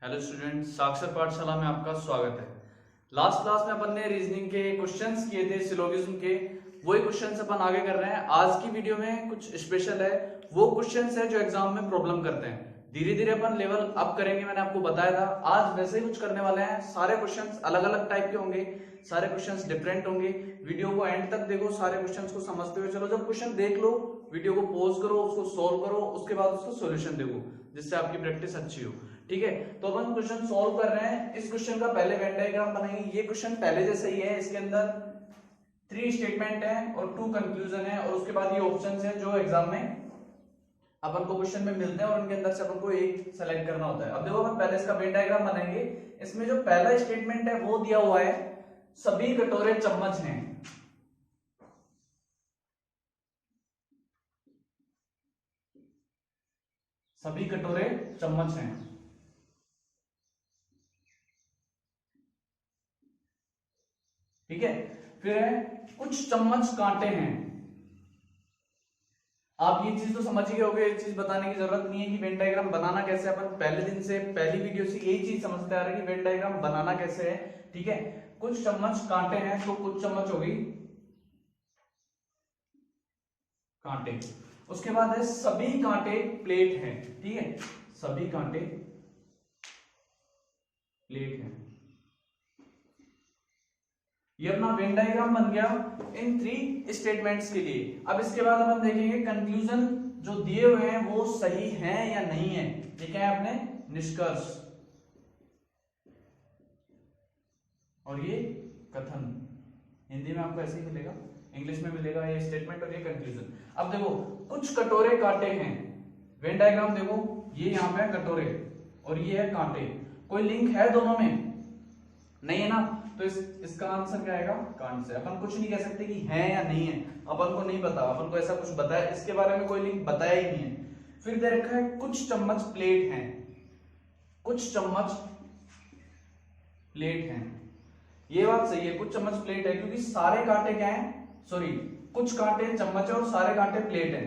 Hello student, साक्षर पाठशाला में आपका स्वागत है। लास्ट क्लास में अपन ने रीजनिंग के क्वेश्चंस किए थे, सिलोगिज्म के। वही क्वेश्चंस अपन आगे कर रहे हैं। आज की वीडियो में कुछ स्पेशल है। वो क्वेश्चंस है जो एग्जाम में प्रॉब्लम करते हैं। धीरे धीरे अपन लेवल अप करेंगे, मैंने आपको बताया था। आज वैसे ही कुछ करने वाले हैं। सारे क्वेश्चंस अलग अलग टाइप के होंगे, सारे क्वेश्चंस डिफरेंट होंगे। वीडियो को एंड तक देखो, सारे क्वेश्चंस को समझते हुए चलो। जब क्वेश्चन देख लो, वीडियो को पॉज करो, उसको सोल्व करो, उसके बाद उसको सॉल्यूशन देखो, जिससे आपकी प्रैक्टिस अच्छी हो। ठीक है, तो अपन क्वेश्चन सॉल्व कर रहे हैं। इस क्वेश्चन का पहले वेन डायग्राम बनाएंगे। ये क्वेश्चन पहले जैसा ही है। इसके अंदर 3 स्टेटमेंट है और 2 कंक्लूजन है, और उसके बाद ये ऑप्शंस है जो एग्जाम में अपन को क्वेश्चन में मिलते हैं, और उनके अंदर से अपन को एक सेलेक्ट करना होता है। अब देखो, अपन पहले इसका वेन डायग्राम बनाएंगे। इसमें जो पहला स्टेटमेंट है वो दिया हुआ है, सभी कटोरे चम्मच हैं। सभी कटोरे चम्मच हैं। ठीक है, फिर है कुछ चम्मच कांटे हैं। आप ये चीज तो समझ ही गए होंगे, ये चीज बताने की जरूरत नहीं है कि वेन डायग्राम बनाना कैसे। अपन पहले दिन से, पहली वीडियो से यही चीज समझते आ रहे हैं कि वेन डायग्राम बनाना कैसे है। ठीक है, कुछ चम्मच कांटे हैं, तो कुछ चम्मच होगी कांटे। उसके बाद है सभी कांटे प्लेट हैं। ठीक है, सभी कांटे प्लेट हैं। ये अपना वेन डायग्राम बन गया इन 3 स्टेटमेंट्स के लिए। अब इसके बाद अपन देखेंगे कंक्लूजन जो दिए हुए हैं वो सही हैं या नहीं है। ठीक है, अपने निष्कर्ष, और ये कथन। हिंदी में आपको ऐसे ही मिलेगा, इंग्लिश में मिलेगा ये स्टेटमेंट और ये कंक्लूजन। अब देखो, कुछ कटोरे कांटे हैं। वेन डायग्राम देखो, ये यहां पे है कटोरे और ये है कांटे। कोई लिंक है दोनों में? नहीं है ना, तो इसका आंसर क्या आएगा? Can't say. अपन कुछ नहीं कह सकते कि है या नहीं है, अपन को नहीं पता। अपन को ऐसा कुछ बताया, इसके बारे में कोई लिंक बताया ही नहीं है। फिर दे रखा है कुछ चम्मच प्लेट हैं। कुछ चम्मच प्लेट हैं, ये बात सही है। कुछ चम्मच प्लेट है क्योंकि सारे कांटे क्या हैं, सॉरी, कुछ कांटे चम्मच है और सारे कांटे प्लेट हैं,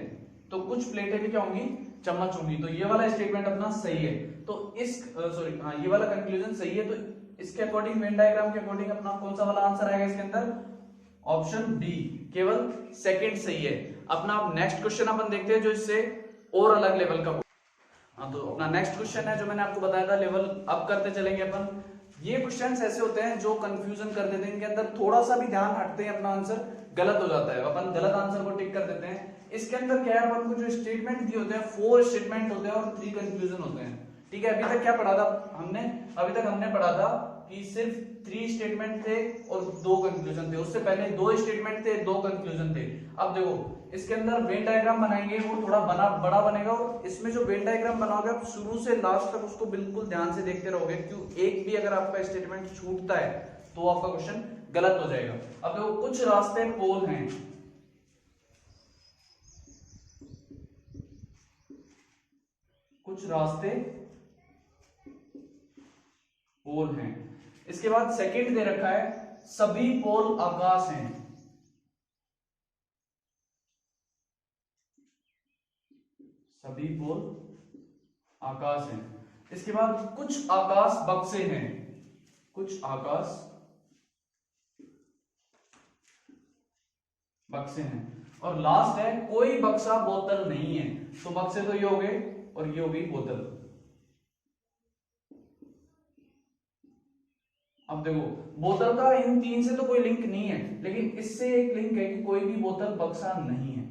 तो कुछ प्लेटें भी क्या होंगी? चम्मच होंगी। तो ये वाला स्टेटमेंट अपना सही है। तो इस सॉरी हाँ, ये वाला कंक्लूजन सही है। तो इसके अकॉर्डिंग, वेन डायग्राम के अकॉर्डिंग अपना कौन सा वाला आंसर आएगा इसके अंदर? ऑप्शन डी, केवल सेकंड सही है अपना। नेक्स्ट क्वेश्चन अपन देखते हैं जो इससे और अलग लेवल का। हाँ, तो अपना नेक्स्ट क्वेश्चन है जो मैंने आपको बताया था, लेवल अप करते चलेंगे अपन। ये क्वेश्चंस ऐसे होते हैं जो कंफ्यूजन कर देते हैं। इनके अंदर थोड़ा सा भी ध्यान हटते हैं, अपना आंसर गलत हो जाता है। अपन गलत आंसर को टिक कर देते हैं। इसके अंदर क्या है, अपन को जो स्टेटमेंट दिए होते हैं 4 स्टेटमेंट होते हैं और 3 कंक्लूजन होते हैं। ठीक है, अभी तक क्या पढ़ा था हमने? अभी तक हमने पढ़ा था कि सिर्फ 3 स्टेटमेंट थे और 2 कंक्लूजन थे। उससे पहले 2 स्टेटमेंट थे, 2 कंक्लूजन थे। अब देखो, इसके अंदर वेन डायग्राम बनाएंगे, वो थोड़ा बड़ा बनेगा। और इसमें जो वेन डायग्राम बनाओगे आप, शुरू से लास्ट तक उसको बिल्कुल ध्यान से देखते रहोगे। क्यों, एक भी अगर आपका स्टेटमेंट छूटता है तो आपका क्वेश्चन गलत हो जाएगा। अब देखो, कुछ रास्ते पोल हैं। कुछ रास्ते पोल हैं। इसके बाद सेकंड दे रखा है, सभी पोल आकाश हैं। सभी पोल आकाश हैं। इसके बाद कुछ आकाश बक्से हैं। कुछ आकाश बक्से हैं। और लास्ट है, कोई बक्सा बोतल नहीं है। तो बक्से तो ये हो गए और ये हो गई बोतल। अब देखो, बोतल का इन 3 से तो कोई लिंक नहीं है, लेकिन इससे एक लिंक है कि कोई भी बोतल बक्सा नहीं है।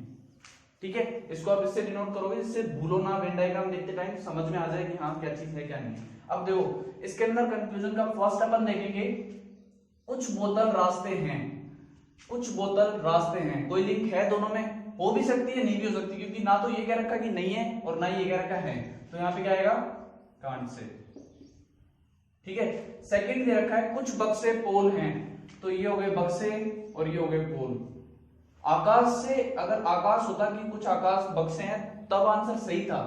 ठीक है, इसको आप इससे डिनोट करोगे, इससे भूलो ना। वेन डायग्राम देखते टाइम समझ में आ जाए कि हाँ क्या चीज है क्या नहीं। अब देखो, इसके अंदर कंक्लूजन का फर्स्ट अपन देखेंगे, कुछ बोतल रास्ते हैं। कुछ बोतल रास्ते हैं, कोई लिंक है दोनों में? हो भी सकती है, नहीं भी हो सकती, क्योंकि ना तो ये कह रखा कि नहीं है और ना ये कह रखा है। तो यहां पे क्या आएगा? Can't say. ठीक है, सेकंड दे रखा है कुछ बक्से पोल हैं। तो ये हो गए बक्से और ये हो गए पोल। आकाश से, अगर आकाश होता कि कुछ आकाश बक्से हैं, तब आंसर सही था।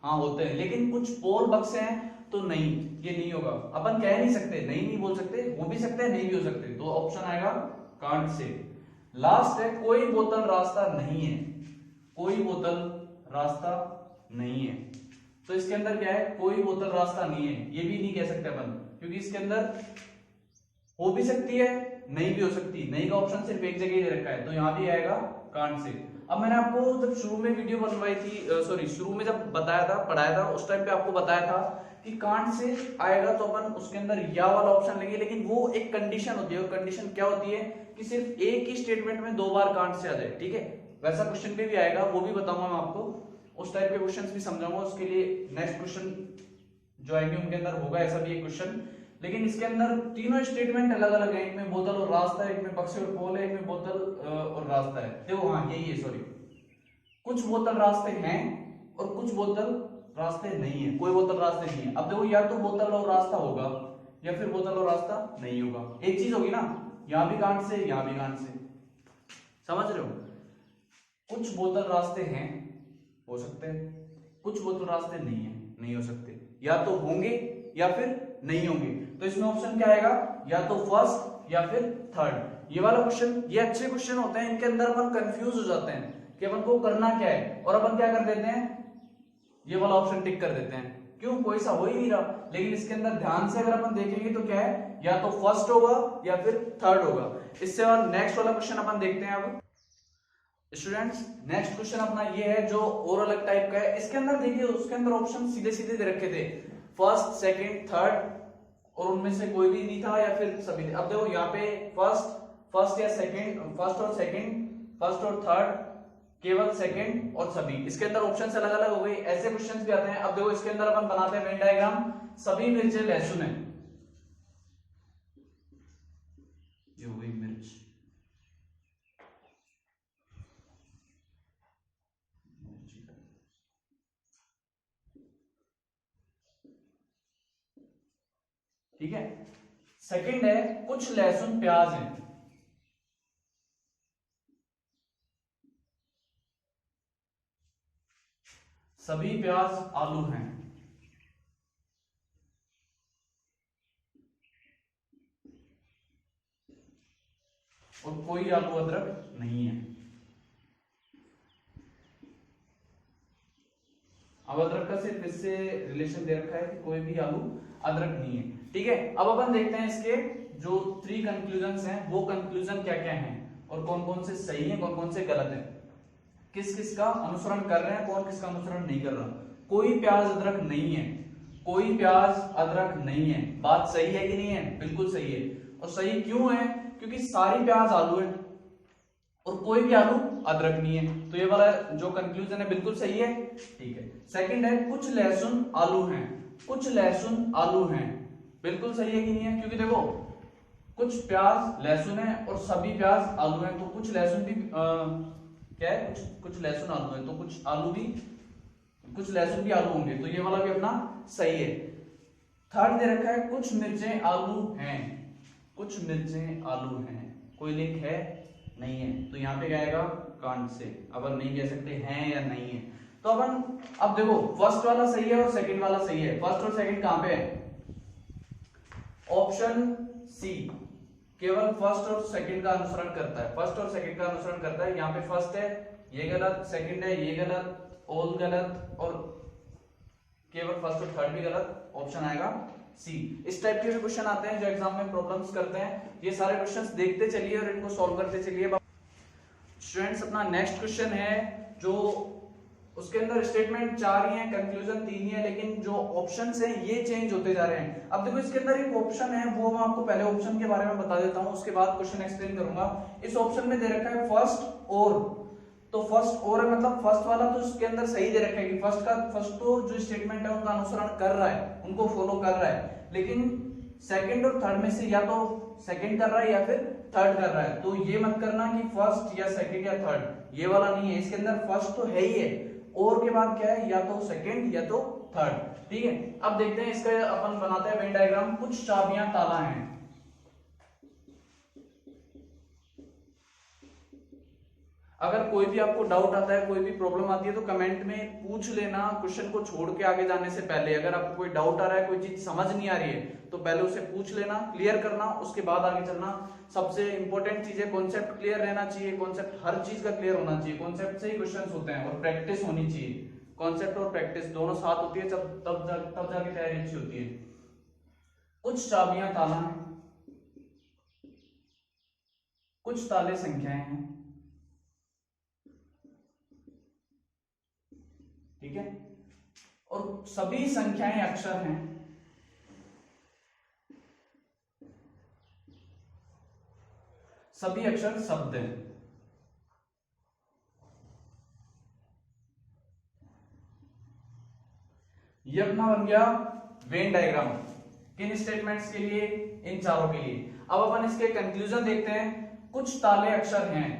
हाँ होते हैं, लेकिन कुछ पोल बक्से हैं तो नहीं, ये नहीं होगा। अपन कह नहीं सकते, नहीं बोल सकते, हो भी सकते हैं, नहीं भी हो सकते। तो ऑप्शन आएगा कांट से। लास्ट है, कोई बोतल रास्ता नहीं है। कोई बोतल रास्ता नहीं है। तो इसके अंदर क्या है, कोई बोतल रास्ता नहीं है, ये भी नहीं कह सकते अपन, क्योंकि इसके अंदर हो भी सकती है, नहीं भी हो सकती। नहीं का ऑप्शन सिर्फ एक जगह ही दे रखा है, तो यहां भी आएगा कांट से। अब मैंने आपको जब शुरू में वीडियो बनवाई थी, सॉरी शुरू में जब बताया था, पढ़ाया था, उस टाइम पे आपको बताया था कि कांट से आएगा तो अपन उसके अंदर या वाला ऑप्शन लेंगे, लेकिन वो एक कंडीशन होती है। और कंडीशन क्या होती है कि सिर्फ एक ही स्टेटमेंट में 2 बार कांट से आ जाए, ठीक है। वैसा क्वेश्चन पे भी आएगा, वो भी बताऊंगा मैं आपको, उस टाइप के क्वेश्चंस भी समझाऊंगा। उसके लिए नेक्स्ट क्वेश्चन जो आएंगे उनके अंदर होगा ऐसा भी एक क्वेश्चन। लेकिन इसके अंदर तीनों स्टेटमेंट अलग अलग है, एक में बोतल और रास्ता है, एक में पक्षी और पोल है, एक में बोतल और रास्ता है। देखो हाँ यही है, सॉरी, कुछ बोतल रास्ते हैं और कुछ बोतल रास्ते नहीं है, कोई बोतल रास्ते नहीं है। अब देखो या तो बोतल और रास्ता होगा या फिर बोतल और रास्ता नहीं होगा, एक चीज होगी ना, यहां भी कांट से यहां भी कांट से, समझ रहे हो। कुछ बोतल रास्ते हैं, हो सकते हैं, कुछ बोतल रास्ते नहीं है, नहीं हो सकते, या तो होंगे या फिर नहीं होंगे। तो इसमें ऑप्शन क्या आएगा, या तो फर्स्ट या फिर थर्ड। ये वाला क्वेश्चन, ये अच्छे क्वेश्चन होते हैं, इनके अंदर अपन कंफ्यूज हो जाते हैं कि अपन को करना क्या है, और अपन क्या कर देते हैं, ये वाला ऑप्शन टिक कर देते हैं, क्यों, कोई सा हो ही नहीं रहा। लेकिन इसके अंदर ध्यान से अगर अपन देखेंगे तो क्या है, या तो फर्स्ट होगा या फिर थर्ड होगा। इससे और नेक्स्ट वाला क्वेश्चन अपन देखते हैं। अब स्टूडेंट्स नेक्स्ट क्वेश्चन अपना ये है जो और अलग टाइप का है। इसके अंदर देखिए, उसके अंदर ऑप्शन सीधे सीधे दे रखे थे, फर्स्ट सेकंड थर्ड, और उनमें से कोई भी नहीं था या फिर सभी थे। अब देखो यहाँ पे फर्स्ट या सेकंड, फर्स्ट और सेकंड, फर्स्ट और थर्ड, केवल सेकंड और सभी। इसके अंदर ऑप्शंस अलग अलग हो गए, ऐसे क्वेश्चंस भी आते हैं। अब देखो इसके अंदर अपन बनाते हैं वेन डायग्राम, सभी मिर्चें लहसुन है, ये हुई मिर्च, ठीक है। सेकंड है कुछ लहसुन प्याज है, सभी प्याज आलू हैं, और कोई आलू अदरक नहीं है। अब अदरक का सिर्फ इससे रिलेशन दे रखा है कि कोई भी आलू अदरक नहीं है, ठीक है। अब अपन देखते हैं इसके जो 3 कंक्लूजन्स हैं, वो कंक्लूजन क्या क्या हैं और कौन कौन से सही हैं, कौन कौन से गलत हैं, किस किस का अनुसरण कर रहे हैं, कौन किसका अनुसरण नहीं कर रहा। कोई प्याज अदरक नहीं है, कोई प्याज अदरक नहीं है, बात सही है कि नहीं है, बिल्कुल सही है। और सही क्यों है, क्योंकि सारी प्याज आलू है और कोई भी आलू अदरक नहीं है, तो ये वाला जो कंक्लूजन है बिल्कुल सही है, ठीक है। सेकंड है कुछ लहसुन आलू हैं, कुछ लहसुन आलू हैं, बिल्कुल सही है कि नहीं है, क्योंकि देखो कुछ प्याज लहसुन है और सभी प्याज आलू हैं, तो कुछ लहसुन भी क्या है, कुछ लहसुन आलू है, तो कुछ आलू भी, कुछ लहसुन भी आलू होंगे, तो ये वाला भी अपना सही है। थर्ड दे रखा है कुछ मिर्चें आलू हैं, कुछ मिर्चें आलू हैं, कोई लिंक है नहीं है, तो यहाँ पे क्या आएगा, कांट से। अपन नहीं कह सकते हैं या नहीं है, तो अपन अब देखो फर्स्ट वाला सही है और सेकंड वाला सही है। फर्स्ट और सेकंड कहां पे है, ऑप्शन सी केवल फर्स्ट और सेकंड का अनुसरण करता है, फर्स्ट और सेकंड का अनुसरण करता है। यहाँ पे फर्स्ट है, ये गलत, सेकंड है, ये गलत, ऑल गलत, और केवल फर्स्ट और थर्ड भी गलत, ऑप्शन आएगा सी। इस टाइप के भी क्वेश्चन आते हैं जो एग्जाम में प्रॉब्लम्स करते हैं। ये सारे क्वेश्चंस देखते चलिए और इनको सॉल्व करते चलिए। स्टूडेंट्स अपना नेक्स्ट क्वेश्चन है जो उसके अंदर स्टेटमेंट 4 ही है, कंक्लूजन 3 ही है, लेकिन जो ऑप्शंस हैं ये चेंज होते जा रहे हैं। अब देखो इसके अंदर एक ऑप्शन है, वो मैं आपको पहले ऑप्शन के बारे में बता देता हूं, उसके बाद क्वेश्चन एक्सप्लेन करूंगा। इस ऑप्शन में दे रखा है फर्स्ट और, तो फर्स्ट और है मतलब फर्स्ट वाला तो इसके अंदर सही दे रखा है कि फर्स्ट तो जो स्टेटमेंट है उनका अनुसरण कर रहा है, उनको फॉलो कर रहा है, लेकिन सेकंड और थर्ड में से या तो सेकंड कर रहा है या फिर थर्ड कर रहा है। तो ये मत करना कि फर्स्ट या सेकंड या थर्ड, ये वाला नहीं है, इसके अंदर फर्स्ट तो है ही है, और के बाद क्या है, या तो सेकंड या तो थर्ड, ठीक है। अब देखते हैं इसका अपन बनाते हैं वेन डायग्राम। कुछ चाबियां ताला हैं, अगर कोई भी आपको डाउट आता है, कोई भी प्रॉब्लम आती है तो कमेंट में पूछ लेना, क्वेश्चन को छोड़ के आगे जाने से पहले। अगर आपको कोई डाउट आ रहा है, कोई चीज समझ नहीं आ रही है, तो पहले उसे पूछ लेना, क्लियर करना, उसके बाद आगे चलना। सबसे इंपॉर्टेंट चीज है कॉन्सेप्ट क्लियर रहना चाहिए, कॉन्सेप्ट हर चीज का क्लियर होना चाहिए, कॉन्सेप्ट से ही क्वेश्चंस होते हैं और प्रैक्टिस होनी चाहिए, कॉन्सेप्ट और प्रैक्टिस दोनों साथ होती है, तब जाके तैयारी अच्छी होती है। कुछ चाबियां ताला हैं, कुछ ताले संख्याएं हैं, ठीक है, और सभी संख्याएं अक्षर हैं, सभी अक्षर शब्द हैं। ये अपना बन गया वेन डायग्राम, किन स्टेटमेंट्स के लिए, इन चारों के लिए। अब अपन इसके कंक्लूजन देखते हैं। कुछ ताले अक्षर हैं,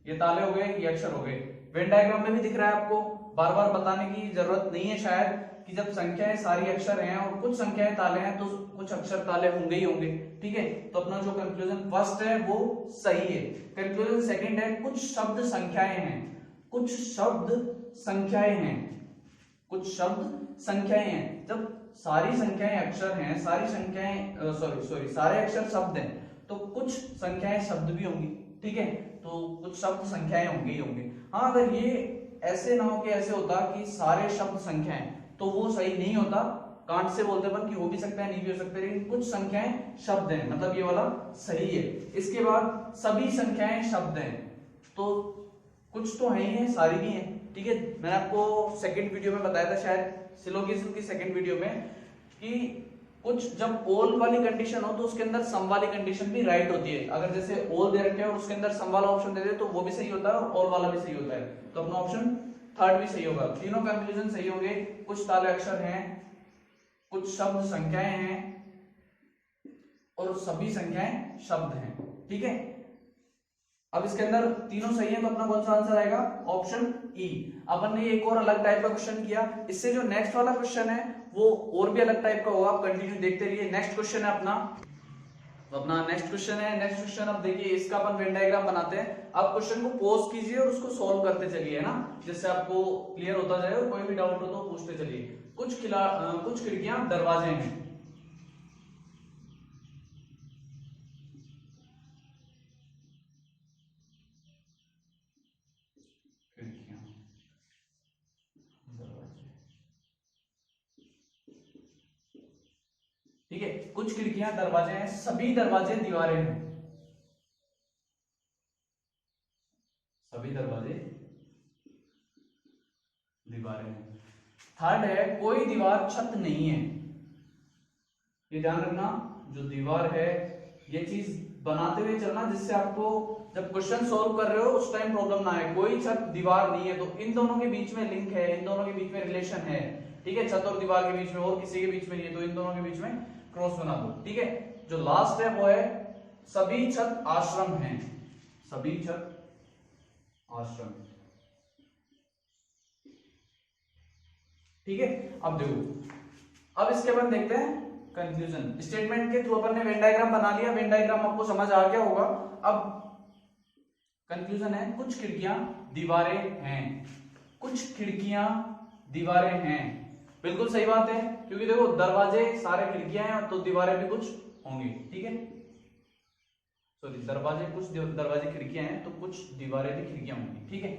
ये ताले हो गए, ये अक्षर हो गए, वेन डायग्राम में भी दिख रहा है आपको, बार बार बताने की जरूरत नहीं है शायद, कि जब संख्याएं सारी अक्षर हैं और कुछ संख्याएं ताले हैं तो कुछ अक्षर ताले होंगे ही होंगे, ठीक है। तो अपना जो कंक्लूजन फर्स्ट है वो सही है। कंक्लूजन सेकंड है, कुछ शब्द संख्याएं हैं, कुछ शब्द संख्याएं हैं, कुछ शब्द संख्याएं हैं। जब सारी संख्याएं अक्षर हैं, सारी संख्याएं सॉरी सारे अक्षर शब्द हैं, तो कुछ संख्याएं शब्द भी होंगी, ठीक है। तो कुछ शब्द संख्याएं होंगे ही होंगे। हाँ, अगर ये ऐसे ना हो कि ऐसे होता कि सारे शब्द संख्याएं, तो वो सही नहीं होता। कांट से बोलते अपन कि हो भी सकता है, नहीं भी हो सकता, लेकिन कुछ संख्याएं शब्द हैं, मतलब ये वाला सही है। इसके बाद सभी संख्याएं शब्द हैं, तो कुछ तो है ही है, सारी भी हैं, ठीक है। मैंने आपको सेकंड वीडियो में बताया था शायद, सिलोगिज्म की सेकंड वीडियो में, कि कुछ जब ऑल वाली कंडीशन हो तो उसके अंदर सम वाली कंडीशन भी राइट होती है। अगर जैसे ऑल दे रखे हैं और उसके अंदर सम वाला ऑप्शन दे दे तो वो भी सही होता है और ऑल वाला भी सही होता है। तो अपना ऑप्शन थर्ड भी सही होगा, तीनों कंक्लूजन सही होंगे। कुछ ताले अक्षर हैं, कुछ शब्द संख्याएं हैं और सभी संख्याएं शब्द हैं, ठीक है। अब इसके अंदर तीनों सही है तो अपना कौन सा आंसर आएगा, ऑप्शन ई। अपन ने एक और अलग टाइप का क्वेश्चन किया, इससे जो नेक्स्ट वाला क्वेश्चन है वो और भी अलग टाइप का होगा, आप कंटिन्यू देखते रहिए। नेक्स्ट क्वेश्चन है अपना, तो अपना नेक्स्ट क्वेश्चन है, नेक्स्ट क्वेश्चन अब देखिए, इसका अपन वेन डायग्राम बनाते हैं। आप क्वेश्चन को पॉज कीजिए और उसको सॉल्व करते चलिए, है ना, जिससे आपको क्लियर होता जाए और कोई भी डाउट हो तो पूछते चलिए। कुछ खिड़कियां दरवाजे हैं, ठीक है। कुछ खिड़कियां दरवाजे हैं, सभी दरवाजे दीवारें हैं, सभी दरवाजे दीवारें हैं। थर्ड है, कोई दीवार छत नहीं है। ये ध्यान रखना, जो दीवार है ये चीज बनाते हुए चलना, जिससे आपको जब क्वेश्चन सॉल्व कर रहे हो उस टाइम प्रॉब्लम ना आए। कोई छत दीवार नहीं है, तो इन दोनों के बीच में लिंक है, इन दोनों के बीच में रिलेशन है, ठीक है। छत और दीवार के बीच में, और किसी के बीच में नहीं है, तो इन दोनों के बीच में क्रॉस बना दो, ठीक है। जो लास्ट है वो है, सभी छत आश्रम हैं, सभी छत आश्रम, ठीक है। अब देखो, अब इसके बाद देखते हैं कंक्लूजन। स्टेटमेंट के थ्रू अपन ने वेन डायग्राम बना लिया, वेन डायग्राम आपको समझ आ गया होगा। अब कंक्लूजन है, कुछ खिड़कियां दीवारें हैं, कुछ खिड़कियां दीवारें हैं, बिल्कुल सही बात है, क्योंकि देखो दरवाजे सारे खिड़कियां हैं तो दीवारें भी कुछ होंगी, ठीक है। सॉरी, दरवाजे कुछ दरवाजे खिड़कियां हैं तो कुछ दीवारें भी खिड़कियां होंगी, ठीक है।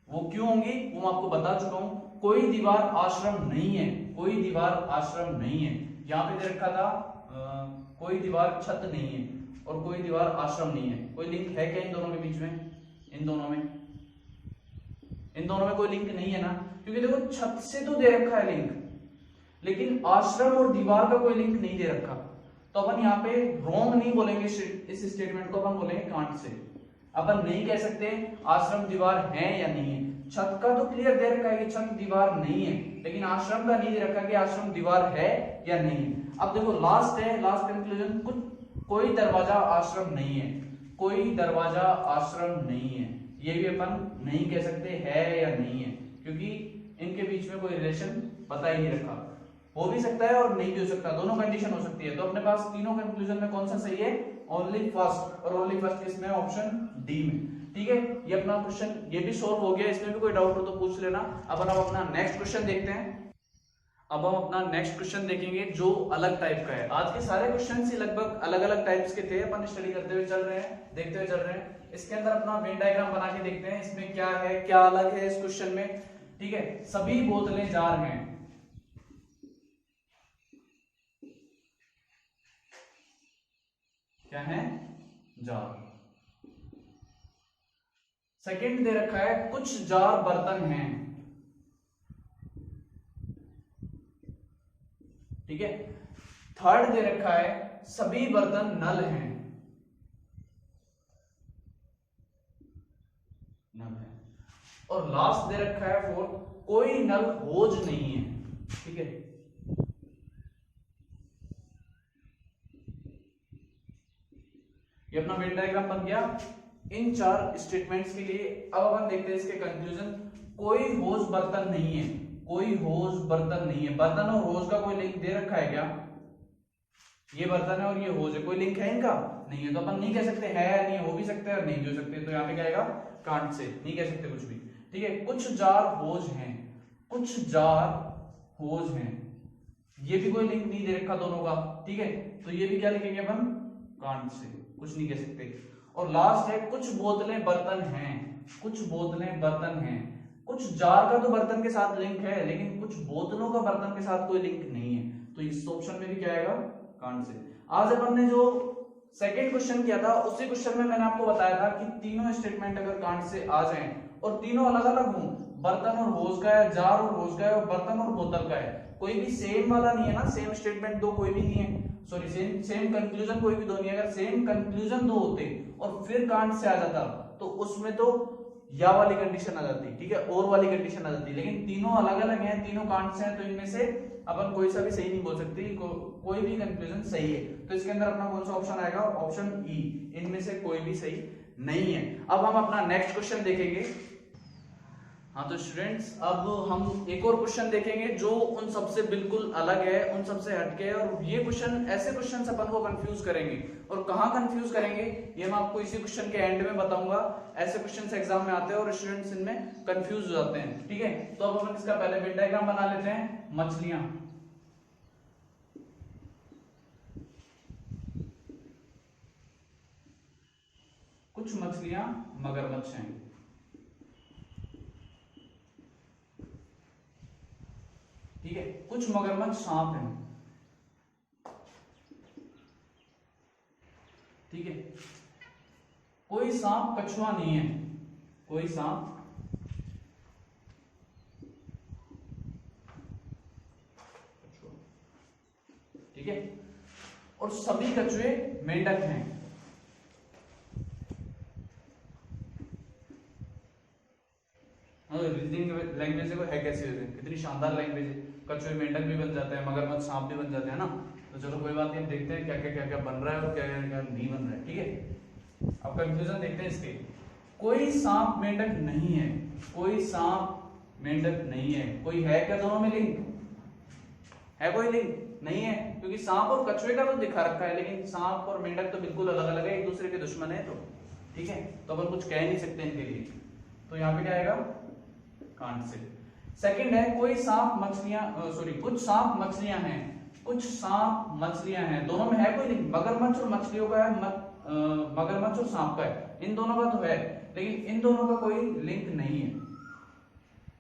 वो क्यों होंगी वो मैं आपको बता चुका हूं। कोई दीवार आश्रम नहीं है, कोई दीवार आश्रम नहीं है, यहां पे दे रखा था कोई दीवार छत नहीं है और कोई दीवार आश्रम नहीं है। कोई लिंक है क्या इन दोनों के बीच में, इन दोनों में कोई लिंक नहीं है ना, क्योंकि देखो छत से तो दे रखा है लिंक, लेकिन आश्रम और दीवार का कोई लिंक नहीं दे रखा। तो अपन यहाँ पे रॉन्ग नहीं बोलेंगे इस स्टेटमेंट को, अपन बोलेंगे कांट से। अपन नहीं कह सकते आश्रम दीवार है या नहीं है। छत का तो क्लियर दे रखा है कि छत दीवार नहीं है, लेकिन आश्रम का नहीं दे रखा कि आश्रम दीवार है या नहीं है। अब देखो लास्ट है, लास्ट कंक्लूजन, कोई दरवाजा आश्रम नहीं है, कोई दरवाजा आश्रम नहीं है, ये भी अपन नहीं कह सकते है या नहीं है, क्योंकि इनके बीच में कोई रिलेशन बता ही नहीं रखा। हो भी सकता है और नहीं भी हो सकता, दोनों कंडीशन हो सकती है। तो अपने पास तीनों कंक्लूजन में कौन सा सही है, ओनली फर्स्ट, और ओनली फर्स्ट किसमें, ऑप्शन डी में, ठीक है। ये अपना क्वेश्चन ये भी सॉल्व हो गया, इसमें भी कोई डाउट हो तो पूछ लेना। अब हम अपना नेक्स्ट क्वेश्चन देखते हैं। अब हम अपना नेक्स्ट क्वेश्चन देखेंगे जो अलग टाइप का है। आज के सारे क्वेश्चन ही लगभग अलग अलग टाइप्स के थे, अपन स्टडी करते हुए चल रहे हैं, देखते हुए चल रहे हैं। इसके अंदर अपना वेन डायग्राम बना के देखते हैं, इसमें क्या है, क्या अलग है इस क्वेश्चन में। ठीक है, सभी बोतलें जार हैं। क्या है? जार। सेकंड दे रखा है कुछ जार बर्तन हैं। ठीक है। थर्ड दे रखा है सभी बर्तन नल हैं। नल है। और लास्ट दे रखा है फोर्थ, कोई नल होज नहीं है। ठीक है। ये अपना वेन डायग्राम बन गया इन चार स्टेटमेंट्स के लिए। अब अपन देखते हैं इसके कंक्लूजन। कोई होज बर्तन नहीं है, कोई होज बर्तन नहीं है। बर्तन और होज का कोई लिंक दे रखा है क्या? ये बर्तन है और ये होज है, कोई लिंक है इनका? नहीं है। तो अपन नहीं कह सकते है या नहीं, हो भी सकते हैं और नहीं भी हो सकते। तो यहाँ पे क्या आएगा? कांट से, नहीं कह सकते कुछ भी। ठीक है। कुछ जार होज हैं, कुछ जार होज हैं, ये भी कोई लिंक नहीं दे रखा दोनों का। ठीक है। तो ये भी क्या लिखेंगे अपन? कांट से, कुछ नहीं कह सकते। और लास्ट है कुछ बोतलें बर्तन हैं, कुछ बोतलें बर्तन हैं। कुछ जार का तो बर्तन के साथ लिंक है, लेकिन कुछ बोतलों का बर्तन के साथ कोई लिंक नहीं है। तो इस ऑप्शन में भी क्या आएगा? Can't say. आज अपन ने जो सेकंड क्वेश्चन किया था, उसी क्वेश्चन में मैंने आपको बताया था कि तीनों स्टेटमेंट अगर कांट से आ जाएं और तीनों अलग अलग हों, बर्तन और होज का है, जार और होज का है, और बर्तन और बोतल का है, कोई भी सेम वाला नहीं है ना, सेम स्टेटमेंट दो कोई भी नहीं है, सॉरी सेम कंक्लूजन कोई भी दो नहीं है। अगर सेम कंक्लूजन दो होते और फिर कांट से आ जाता तो उसमें तो या वाली कंडीशन आ जाती, ठीक है, और वाली कंडीशन आ जाती। लेकिन तीनों अलग अलग हैं, तीनों कांट से हैं, तो इनमें से अपन कोई सा भी सही नहीं बोल सकते, कोई भी कंक्लूजन सही है। तो इसके अंदर अपना कौन सा ऑप्शन आएगा? ऑप्शन ई, इनमें से कोई भी सही नहीं है। अब हम अपना नेक्स्ट क्वेश्चन देखेंगे। हाँ तो स्टूडेंट्स, अब हम एक और क्वेश्चन देखेंगे जो उन सबसे बिल्कुल अलग है, उन सबसे हटके है। और ये क्वेश्चन, ऐसे क्वेश्चन अपन को कंफ्यूज करेंगे। और कहाँ कंफ्यूज करेंगे ये मैं आपको इसी क्वेश्चन के एंड में बताऊंगा। ऐसे क्वेश्चन एग्जाम में आते हैं और स्टूडेंट्स इनमें कंफ्यूज हो जाते हैं। ठीक है। तो अब अपन इसका पहले वेन डायग्राम बना लेते हैं। मछलियां, कुछ मछलियां मगरमच्छ हैं। ठीक है। कुछ मगरमच्छ सांप हैं। ठीक है। कोई सांप कछुआ नहीं है, कोई सांप कछुआ। ठीक है। और सभी कछुए मेंढक हैं। रीजनिंग लैंग्वेज देखो है कैसी, कितनी शानदार लैंग्वेज है। कछुए मेंढक भी बन जाते हैं, मगरमच्छ सांप भी बन जाते हैं ना। तो चलो कोई बात नहीं, देखते हैं क्या क्या बन रहा है और क्या क्या नहीं बन रहा है। ठीक है। अब कंफ्यूजन देखते हैं इसके। कोई सांप मेंढक नहीं है, कोई सांप मेंढक नहीं है। कोई है क्या दोनों में लिंक? है कोई लिंक? नहीं है, क्योंकि सांप और कछुए का तो दिखा रखा है, लेकिन सांप और मेंढक तो बिल्कुल अलग अलग है, एक दूसरे के दुश्मन है। तो ठीक है, तो अपन कुछ कह नहीं सकते इनके लिए। तो यहाँ पे क्या आएगा? Can't say. सेकंड है कोई सांप मछलियां, सॉरी कुछ सांप मछलियां हैं, कुछ सांप मछलियां हैं। दोनों में है कोई लिंक? मगरमच्छ और मछलियों का है, मगरमच्छ और सांप का है, इन दोनों का तो है, लेकिन इन दोनों का कोई लिंक नहीं है।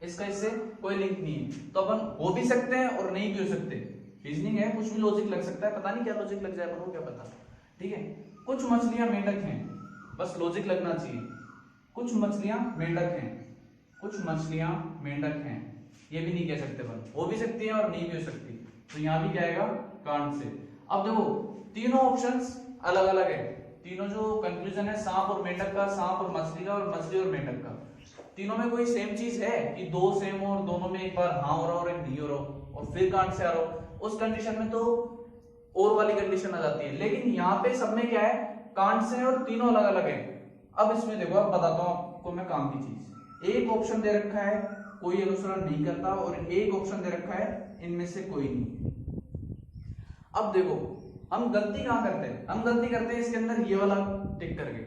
इसका इससे कोई लिंक नहीं है। तो अपन हो भी सकते हैं और नहीं भी हो सकते। रीजनिंग है, कुछ भी लॉजिक लग सकता है, पता नहीं क्या लॉजिक लग जाए, अपन को क्या पता। ठीक है। कुछ मछलियां मेंढक हैं, बस लॉजिक लगना चाहिए। कुछ मछलियां मेंढक हैं, कुछ मछलियां मेंढक हैं, ये भी नहीं कह सकते अपन, हो भी सकती हैं और नहीं भी हो सकती। तो यहां भी क्या आएगा? Can't say. अब देखो तीनों ऑप्शंस अलग अलग है। तीनों जो कंक्लूजन है सांप और मेंढक का, सांप और मछली का, और मछली और मेंढक का, तीनों में कोई सेम चीज है कि दो सेम और दोनों में एक बार हाँ हो रहा हो और एक नहीं हो रहा हो और फिर कांट से आ रहा हो? उस कंडीशन में तो और वाली कंडीशन आ जाती है। लेकिन यहाँ पे सब में क्या है? कांट से और तीनों अलग अलग है। अब इसमें देखो, अब बताता हूं आपको मैं काम की चीज। एक ऑप्शन दे रखा है कोई अनुसरण नहीं करता, और एक ऑप्शन दे रखा है इनमें से कोई नहीं। अब देखो हम गलती कहां करते हैं? हम गलती करते हैं इसके अंदर ये वाला टिक करके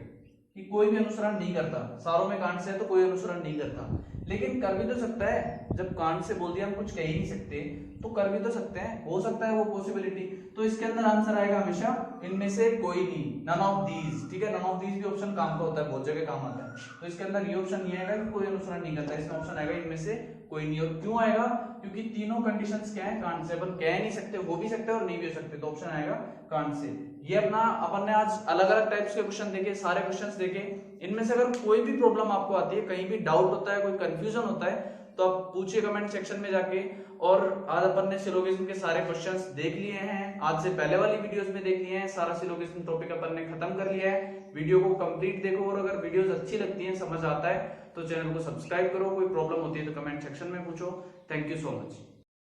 कि कोई भी अनुसरण नहीं करता, सारों में कांट से है तो कोई अनुसरण नहीं करता। लेकिन कर भी तो सकता है, जब कांट से बोल दिया हम कुछ कह ही नहीं सकते तो कर भी तो सकते हैं, हो सकता है वो पॉसिबिलिटी। तो इसके अंदर आंसर आएगा हमेशा इनमें से कोई नहीं, नन ऑफ दीज। ठीक है, नन ऑफ दीज भी ऑप्शन काम का होता है, बहुत जगह काम आता है। तो इसके अंदर ये ऑप्शन नहीं आएगा कि कोई अनुसरण नहीं करता, इसका ऑप्शन आएगा इनमें से कोई नहीं। और क्यों आएगा? क्योंकि तीनों कंडीशंस क्या है? Can't say. अपन कह नहीं सकते, हो भी सकते और नहीं भी हो सकते, तो ऑप्शन आएगा कांट से। ये अपना अपन ने आज अलग अलग टाइप्स के क्वेश्चन देखे, सारे क्वेश्चंस देखे। इनमें से अगर कोई भी प्रॉब्लम आपको आती है, कहीं भी डाउट होता है, कोई कंफ्यूजन होता है, तो आप पूछिए कमेंट सेक्शन में जाके। और आज अपन ने सिलोगिज्म के सारे क्वेश्चंस देख लिए हैं, आज से पहले वाली वीडियोस में देख लिए हैं, सारा सिलोगिज्म टॉपिक अपन ने खत्म कर लिया है। वीडियो को कंप्लीट देखो, और अगर वीडियोस अच्छी लगती हैं, समझ आता है, तो चैनल को सब्सक्राइब करो। कोई प्रॉब्लम होती है तो कमेंट सेक्शन में पूछो। Thank you so much.